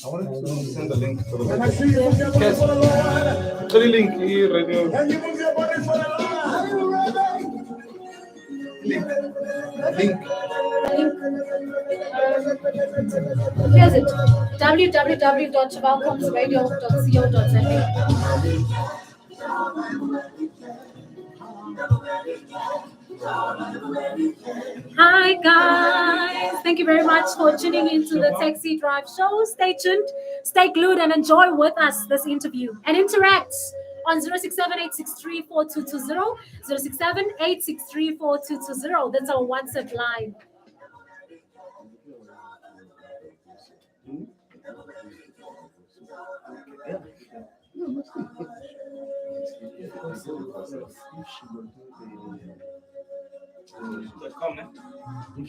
I wanted to send the link to the Kersty. The link here, radio. Link. Here's it. www.chavalcomsradio.co.za. Hi guys, thank you very much for tuning into the Taxi Drive Show. Stay tuned, stay glued, and enjoy with us this interview and interact on 067-863-4220, 067-863-4220. That's our WhatsApp line. .com, eh? .com. I'm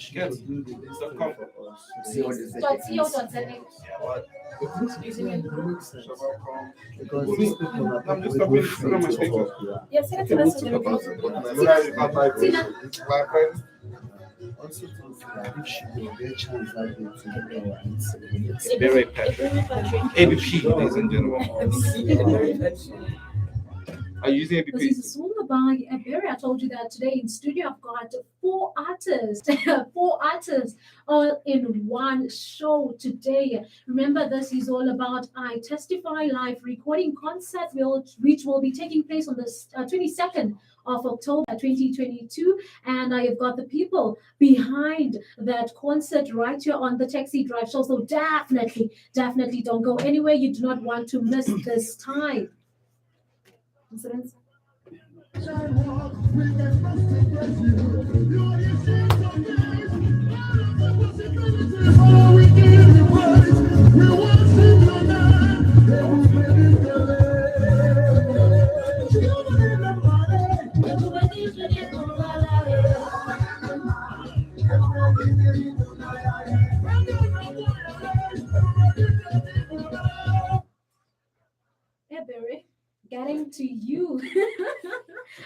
just talking to my speaker. Yes, Also, Ebere ABP, ladies and gentlemen. Are you using ABP? This is a song by Ebere. I told you that today in studio I've got four artists all in one show today. Remember, this is all about I Testify live recording concert, which will be taking place on the 22nd of October 2022, and I have got the people behind that concert right here on the Taxi Drive Show. So definitely don't go anywhere. You do not want to miss this time. Incidents. Ebere, getting to you.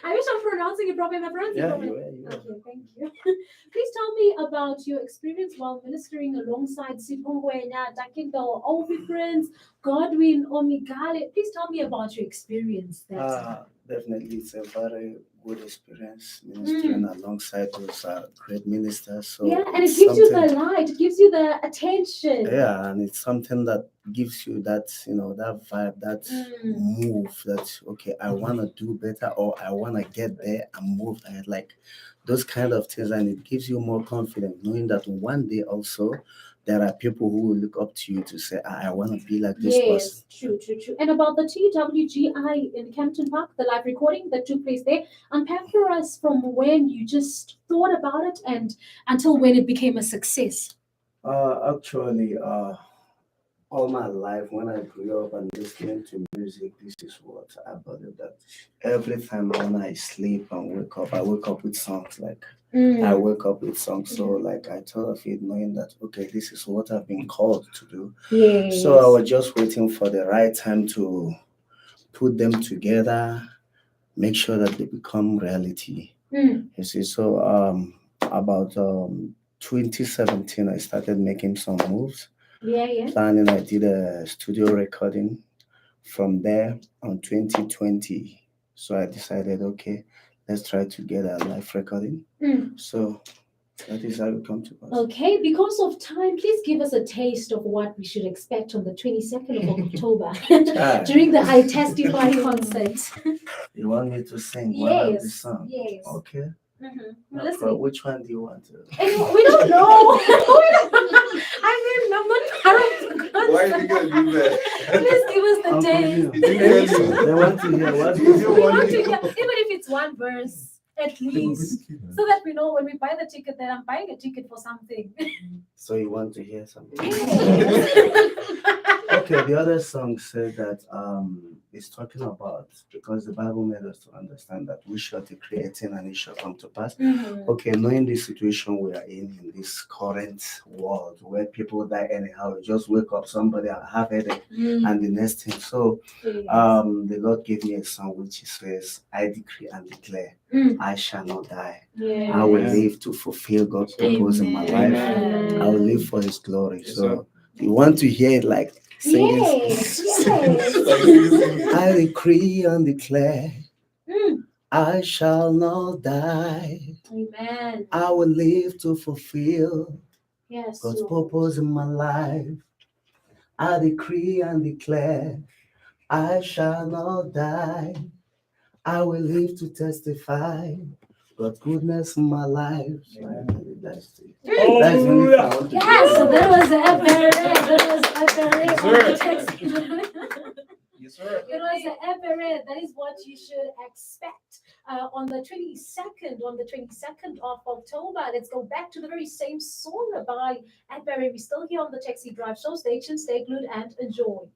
I wish I'm pronouncing it properly. Am I pronouncing it properly? Okay, thank you. Please tell me about your experience while ministering alongside MOKOENA, Dakindo, Ovi Friends, Godwin, Omigale. Please tell me about your experience there. Definitely, it's a very good experience ministering alongside those great ministers. So yeah, and it gives you the light, it gives you the attention. Yeah, and it's something that gives you that, that vibe, that move that, okay, I want to do better or I want to get there and move ahead, like those kind of things. And it gives you more confidence knowing that one day also there are people who will look up to you to say, I want to be like this person. True. And about the TWGI in Campton Park, the live recording that took place there, unpack for us from when you just thought about it and until when it became a success. Actually, all my life when I grew up and listening to music, this is what I believe, that every time when I sleep and wake up, I wake up with songs. Like I wake up with songs. So like I thought of it knowing that, okay, this is what I've been called to do. Yes. So I was just waiting for the right time to put them together, make sure that they become reality. You see, so about 2017, I started making some moves. Planning, I did a studio recording from there on 2020. So I decided, okay, let's try to get a live recording. So that is how we come to us. Okay, because of time, please give us a taste of what we should expect on the 22nd of October during the I Testify concert. You want me to sing one of the songs? Yes. Okay. Which one do you want to? We don't know. I mean, I'm not part of the concert. Why are you going to do that? Please give us the taste. They want to hear what we want to hear, even if it's one verse, at least, so that we know when we buy the ticket that I'm buying a ticket for something. So you want to hear something? Okay, the other song said that it's talking about, because the Bible made us to understand that we shall decree a thing and it shall come to pass. Okay, knowing the situation we are in this current world where people die anyhow, you just wake up, somebody have headache, and the next thing. So the Lord gave me a song which says, I decree and declare, I shall not die. I will live to fulfill God's purpose in my life. I will live for His glory. So you want to hear it like Sing Yes, this. yes. I decree and declare, Mm. I shall not die. Amen. I will live to fulfill Yes, God's Lord. purpose in my life. I decree and declare, I shall not die. I will live to testify God's goodness in my life. That's it. That's the only thing I want to Yes, do. so that was Ebere. That was Ebere Yes, on the sir. text. Yes, sir. It was Ebere. That is what you should expect on the 22nd. On the 22nd of October. Let's go back to the very same song by Ebere. We're still here on the Taxi Drive Show station. Stay glued and enjoy.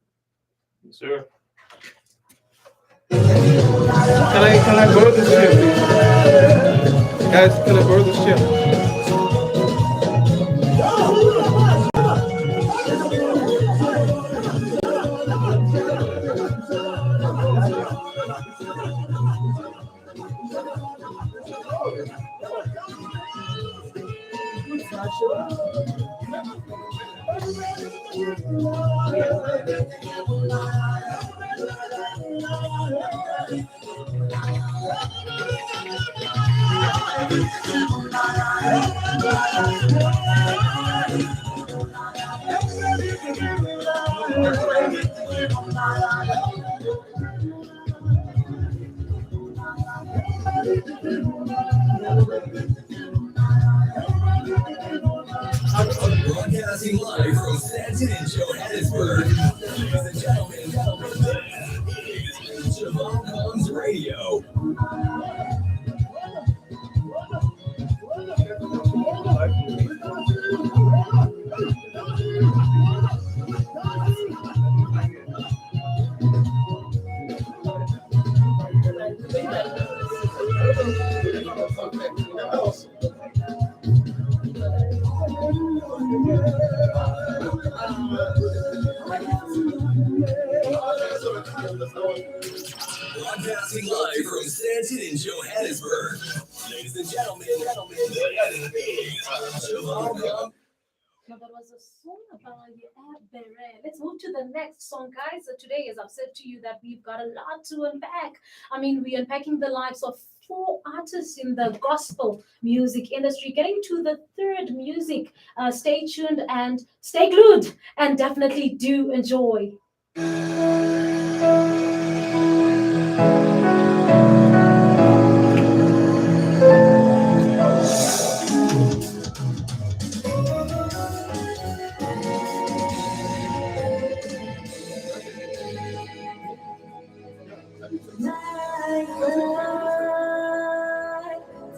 Yes, sir. Can I borrow this chair, please? Guys, can I borrow this chair? Broadcasting live from Stanton in Johannesburg. Ladies and gentlemen, this is Chaval Comes Radio. Broadcasting live from Stanton in Johannesburg. Ladies and gentlemen, Chaval Comes. Now that was a song by Ebere. Let's move to the next song, guys. So today, as I've said to you, that we've got a lot to unpack. I mean, we're unpacking the lives of 4 artists in the gospel music industry, getting to the third music. Stay tuned and stay glued, and definitely do enjoy. My God,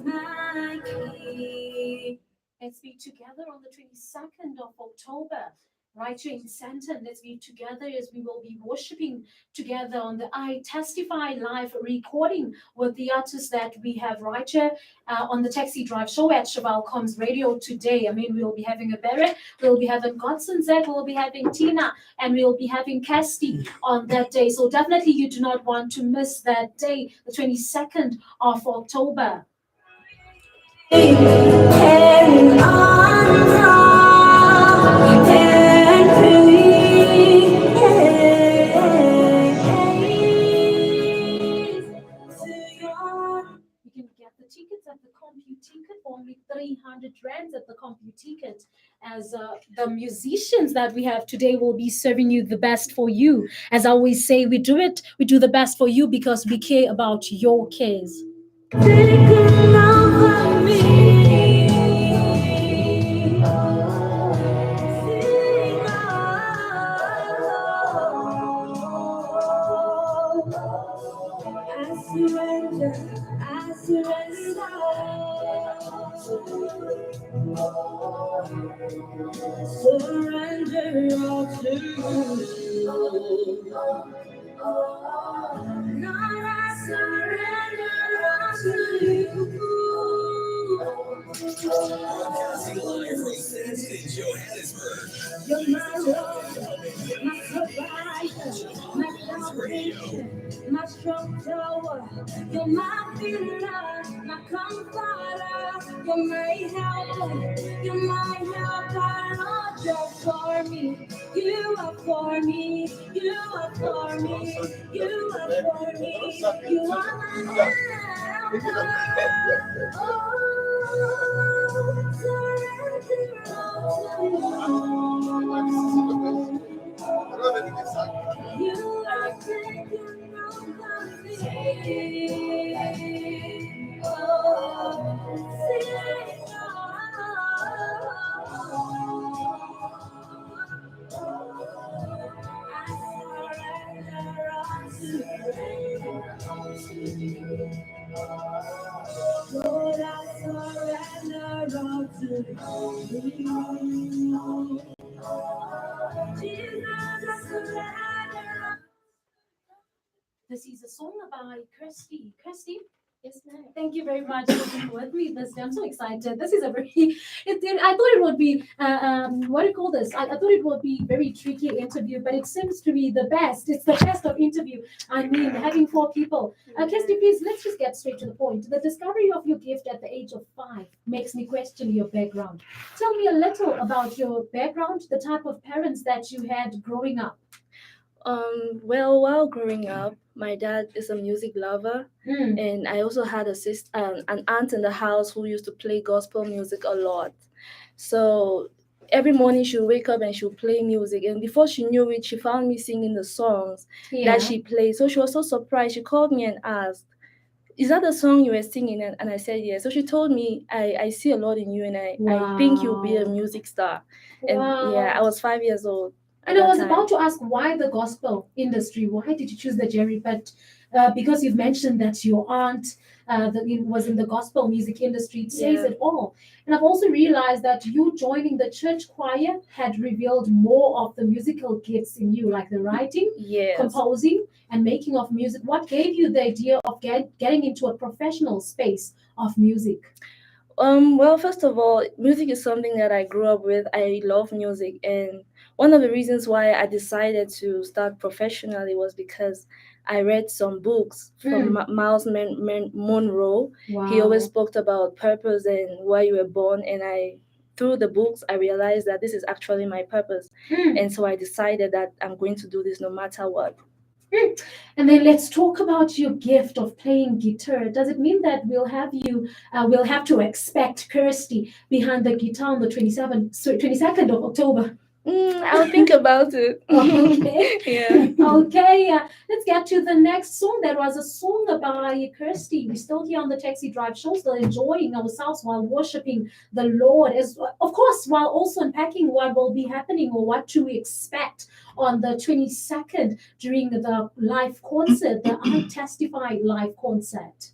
my King. Let's be together on the 22nd of October, right here in Santon. Let's be together as we will be worshiping together on the I Testify live recording with the artists that we have right here on the Taxi Drive Show at Chaval Coms Radio today. I mean, we'll be having Ebere, we'll be having Godson, we'll be having Tina, and we'll be having Kersty on that day. So definitely you do not want to miss that day, the 22nd of October. Carrying on from and you can get the tickets at the CompuTicket for only 300 rands at the CompuTicket, as the musicians that we have today will be serving you the best for you. As I always say, we do the best for you because we care about your cares. Taking over me. I surrender all to you. Lord, I surrender all to you. Broadcasting live from Stanton in Johannesburg. You're my Lord, my provider, my salvation, my strong tower. You're my pillar, my comforter. You're my helper, Lord, you're for me. You are for for me, you are for me, you are for me, you are my helper. Oh, surrender all to you. You are taking over me. Oh, sing Lord, I surrender all to you. This is a song by Kersty. Kersty? Yes, ma'am. Thank you very much for being with me this day. I'm so excited. This is a very, I thought it would be, what do you call this? I thought it would be very tricky interview, but it seems to be the best. It's the best of interview. I mean, having 4 people. Kersty, please, let's just get straight to the point. The discovery of your gift at the age of 5 makes me question your background. Tell me a little about your background, the type of parents that you had growing up. Well, while growing up, my dad is a music lover, and I also had a an aunt in the house who used to play gospel music a lot. So every morning she would wake up and she would play music, and before she knew it, she found me singing the songs that she played. So she was so surprised. She called me and asked, "Is that the song you were singing?" And I said yes. So she told me, I see a lot in you, and I think you'll be a music star. And yeah, I was 5 years old. And I was about to ask, why the gospel industry? Why did you choose the Jerry? But because you've mentioned that your aunt was in the gospel music industry, it says it all. And I've also realized that you joining the church choir had revealed more of the musical gifts in you, like the writing, composing, and making of music. What gave you the idea of getting into a professional space of music? Well, first of all, music is something that I grew up with. I love music, and one of the reasons why I decided to start professionally was because I read some books from Miles Monroe. Wow. He always spoke about purpose and why you were born, and through the books, I realized that this is actually my purpose, and so I decided that I'm going to do this no matter what. And then let's talk about your gift of playing guitar. Does it mean that we'll have to expect Kersty behind the guitar on the 22nd of October? I'll think about it. Okay. Yeah. Okay. Let's get to the next song. That was a song by Kersty. We're still here on the Taxi Drive Show, still enjoying ourselves while worshiping the Lord, as of course, while also unpacking what will be happening or what to expect on the 22nd during the live concert, the I Testify live concert.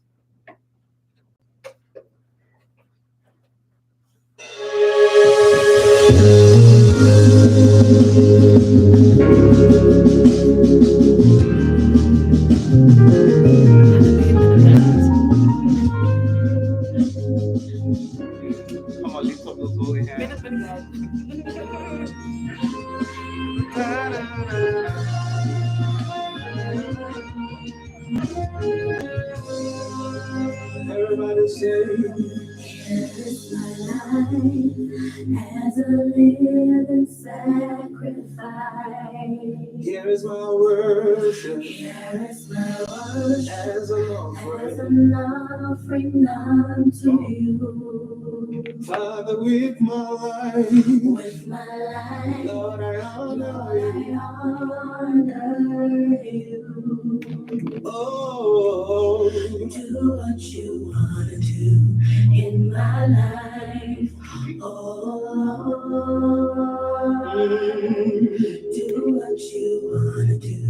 Come on, lift up those holy hands. Everybody say, Here's my life as a living sacrifice. here is my worship Here is my worship as an as offering. an offering unto you. Father, with my life, With my life, Lord, I honor I you. honor you. Oh, Do what you want to do in my life. Oh Lord, do what you want to do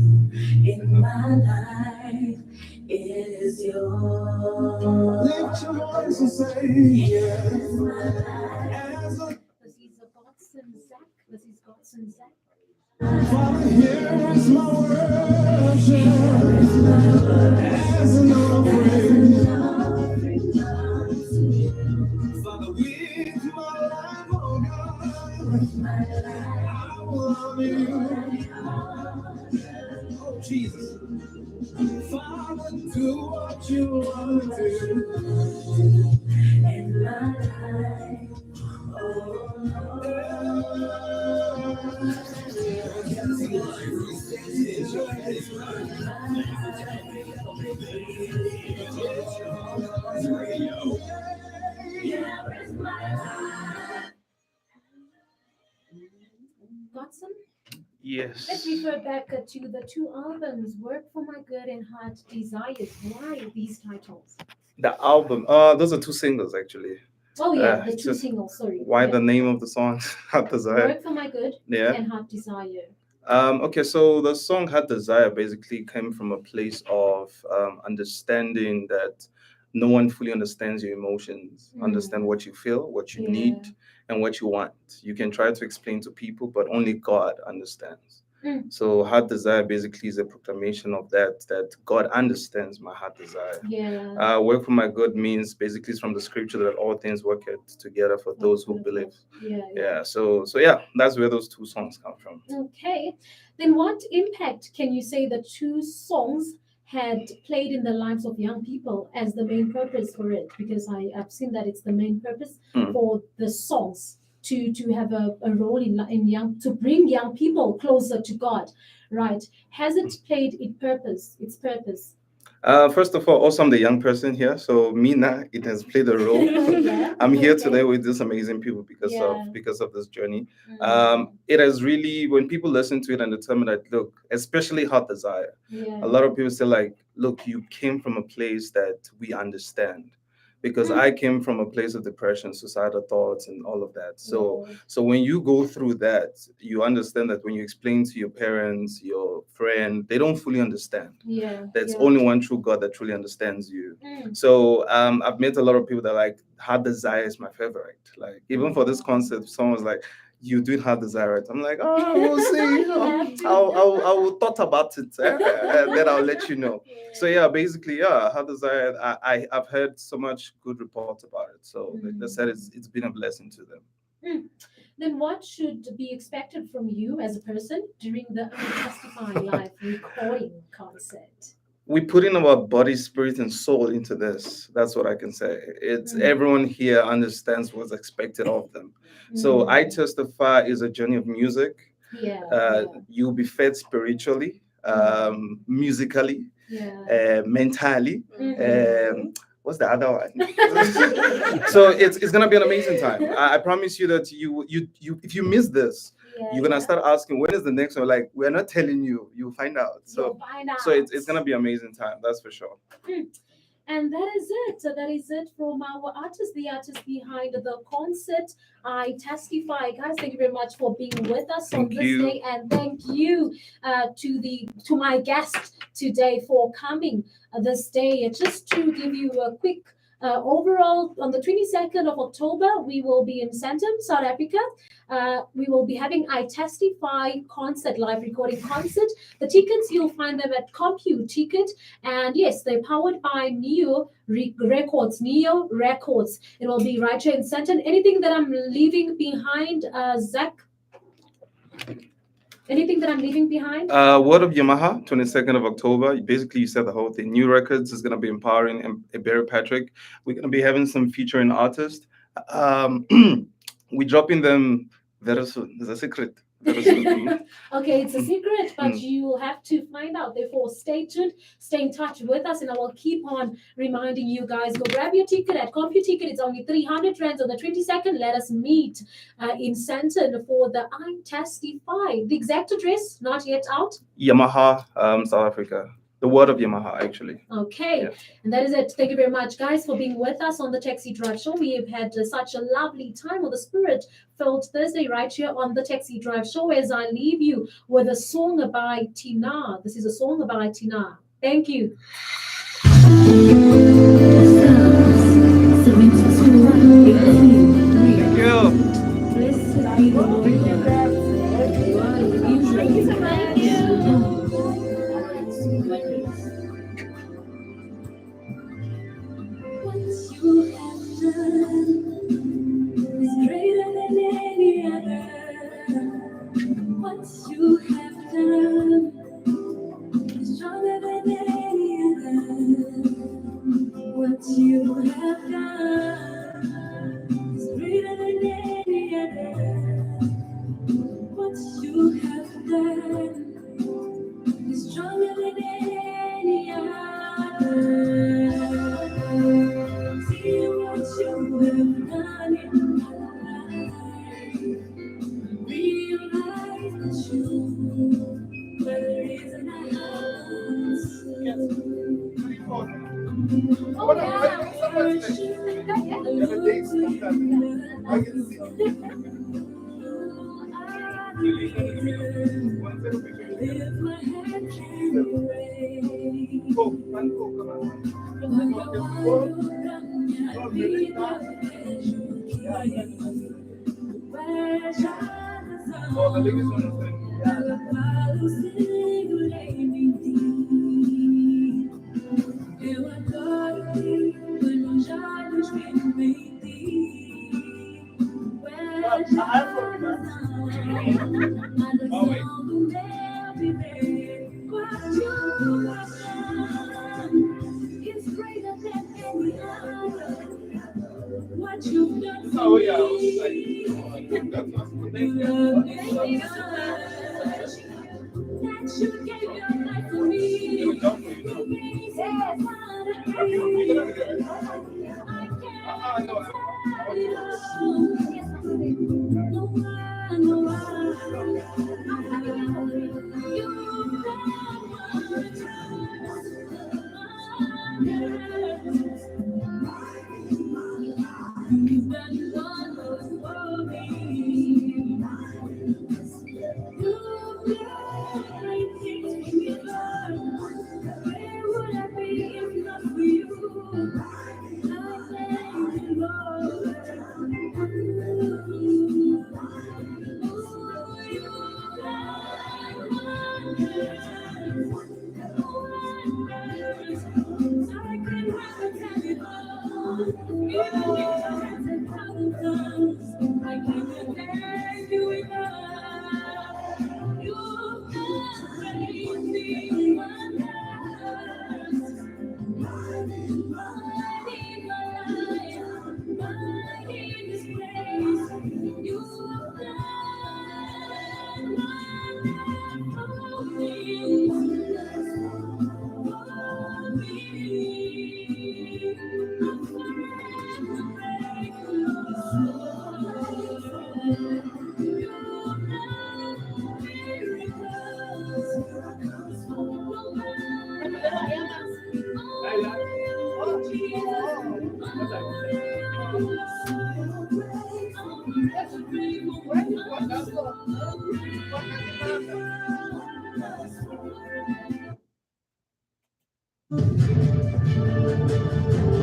in my life. It is yours. lift your voice and say, yes. It's my life. As a This is Godson Zach. This is Godson Zach. Father, here is my worship as an offering. Father, with my life, oh God, I will honor you. Oh, Jesus. Father, do what you want to do. In my life, oh Lord. Godson, let's Yes. refer back to the two albums, Work for My Good and Heart Desires. Why these titles? The album. Those are two singles actually. Oh yeah, the two Just singles, sorry. why Yeah. the name of the song? Heart Desire. Work for My Good Yeah. and Heart Desire. Okay, so the song Heart Desire basically came from a place of understanding that no one fully understands your emotions, understand what you feel, what you Yeah. need, and what you want. You can try to explain to people, but only God understands. So heart desire basically is a proclamation of that God understands my heart desire. Yeah. Work for my good means basically it's from the scripture that all things work out together for those who believe. Yeah. Yeah, so yeah, that's where those two songs come from. Okay. Then what impact can you say the two songs had played in the lives of young people as the main purpose for it? Because I've seen that it's the main purpose for the songs to have a role in young, to bring young people closer to God, right? Has it played its purpose? First of all, also I'm the young person here, so Mina, it has played a role. Yeah, I'm here okay. today with these amazing people because Yeah. of this journey. It has really, when people listen to it and determine that, look, especially Heart Desire, Yeah. a lot of people say like, look, you came from a place that we understand. Because I came from a place of depression, suicidal thoughts, and all of that. So when you go through that, you understand that when you explain to your parents, your friend, they don't fully understand. Yeah. There's Yeah. only one true God that truly understands you. So I've met a lot of people that like Heart Desire is my favorite. Like even for this concept, someone's like, "You do Heart Desire it." I'm like, "Oh, we'll see. You have to. I will thought about it, and then I'll let you know." So yeah, basically, yeah, Heart Desire. I've heard so much good reports about it. So they said it's been a blessing to them. Then what should be expected from you as a person during the Testify Live recording concert? We put in our body, spirit, and soul into this. That's what I can say. It's everyone here understands what's expected of them. So I Testify is a journey of music. Yeah. You'll be fed spiritually, musically, mentally. What's the other one? So it's gonna be an amazing time. I promise you that you if you miss this, you're gonna start asking when is the next one. Like we're not telling you, you'll find out. So it's gonna be amazing time. That's for sure. And that is it. So that is it from our artist, the artist behind the concert. I Testify, guys. Thank you very much for being with us on this day, and thank you to my guest today for coming this day. Just to give you a quick overall, on the 22nd of October, we will be in Sandton, South Africa. We will be having I Testify concert, live recording concert. The tickets, you'll find them at CompuTicket. And yes, they're powered by NeuRecords. NeuRecords. It will be right here in Sandton. Anything that I'm leaving behind, Zach? Anything that I'm leaving behind? Word of Yamaha, 22nd of October. Basically, you said the whole thing. NeuRecords is going to be empowering Ebere Patrick. We're going to be having some featuring artists. We're dropping them very soon. It's a secret. Very soon. Okay, it's a secret, but you will have to find out. Therefore, stay tuned, stay in touch with us, and I will keep on reminding you guys. Go grab your ticket at CompuTicket. It's only 300 rands on the 22nd. Let us meet in Sandton for the I Testify. The exact address not yet out. Yamaha, South Africa. The word of Yamaha, actually. Okay, and that is it. Thank you very much, guys, for being with us on the Taxi Drive Show. We have had such a lovely time with the Spirit-filled Thursday right here on the Taxi Drive Show. As I leave you with a song by Tina. This is a song by Tina. Thank you. Thank you. Blessed be the Lord God. You are the music. Thank you so much. What you have done is greater than any other. What you have done is stronger than any other. What But I know someone's like, the dates come that I can see. Oh, man, oh, come on. Oh, the biggest one is Eu adoro-te, quando já nos vimos em ti. Nada só do meu viver. It's greater than any other. What you've done for oh, yeah. me. Love me so much that you gave your life for me.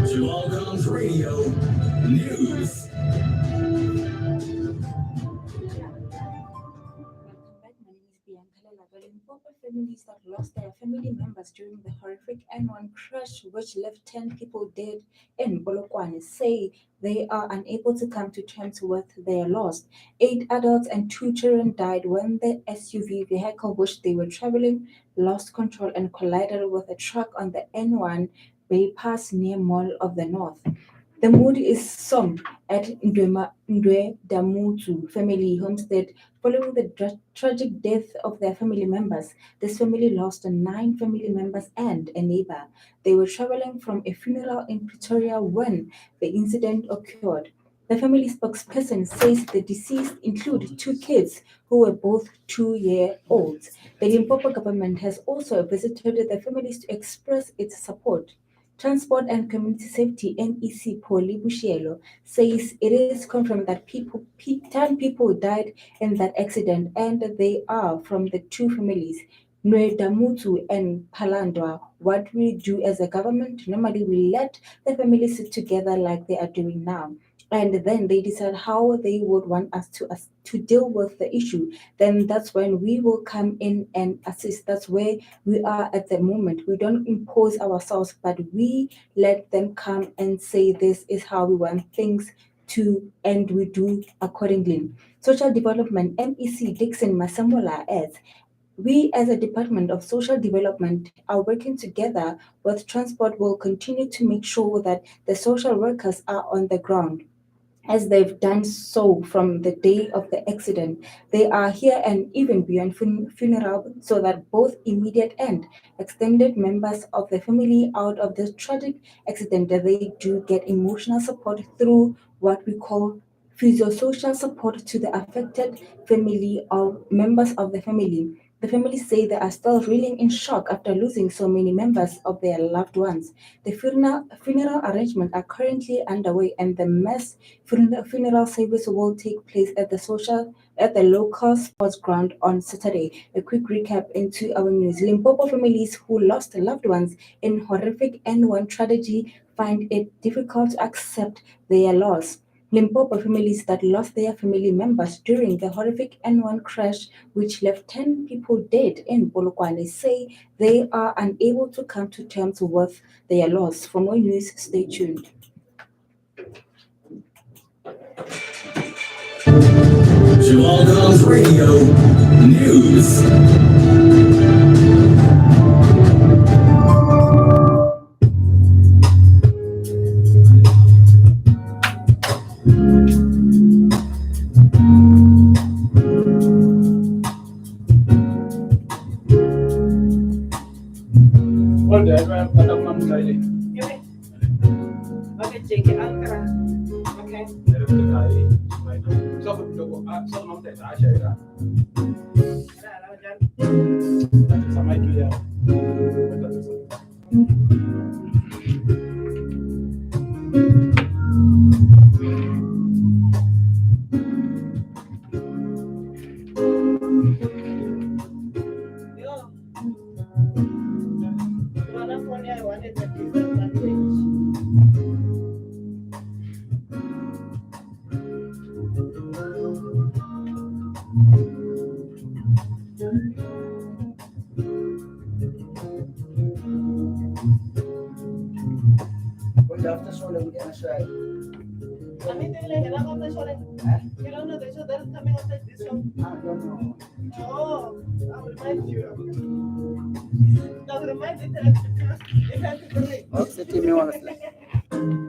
Jamal Comes Radio News. Limpopo families that lost their family members during the horrific N1 crash, which left 10 people dead in Polokwane, say they are unable to come to terms with their loss. 8 adults and 2 children died when the SUV vehicle which they were traveling lost control and collided with a truck on the N1 bypass near Mall of the North. The mood is somber at Ndwe Damutu family homestead following the tragic death of their family members. This family lost 9 family members and a neighbor. They were traveling from a funeral in Pretoria when the incident occurred. The family spokesperson says the deceased include 2 kids who were both 2-year-olds. The Limpopo government has also visited the families to express its support. Transport and Community Safety NEC Poli Bushielo says it is confirmed that 10 people died in that accident and they are from the 2 families, Damutu and Palandwa. What we do as a government, normally we let the families sit together like they are doing now. And then they decide how they would want us to deal with the issue. Then that's when we will come in and assist. That's where we are at the moment. We don't impose ourselves, but we let them come and say this is how we want things to, and we do accordingly. Social Development MEC Dixon Masambola adds, we as a Department of Social Development are working together with Transport will continue to make sure that the social workers are on the ground as they've done so from the day of the accident. They are here and even beyond funeral so that both immediate and extended members of the family out of this tragic accident, that they do get emotional support through what we call physiosocial support to the affected family or members of the family. The families say they are still reeling in shock after losing so many members of their loved ones. The funeral arrangements are currently underway, and the mass funeral service will take place at the local sports ground on Saturday. A quick recap into our news. Limpopo families who lost loved ones in horrific N1 tragedy find it difficult to accept their loss. Limpopo families that lost their family members during the horrific N1 crash, which left 10 people dead in Polokwane, say they are unable to come to terms with their loss. For more news, stay tuned. Jamal Comes Radio News. Oh,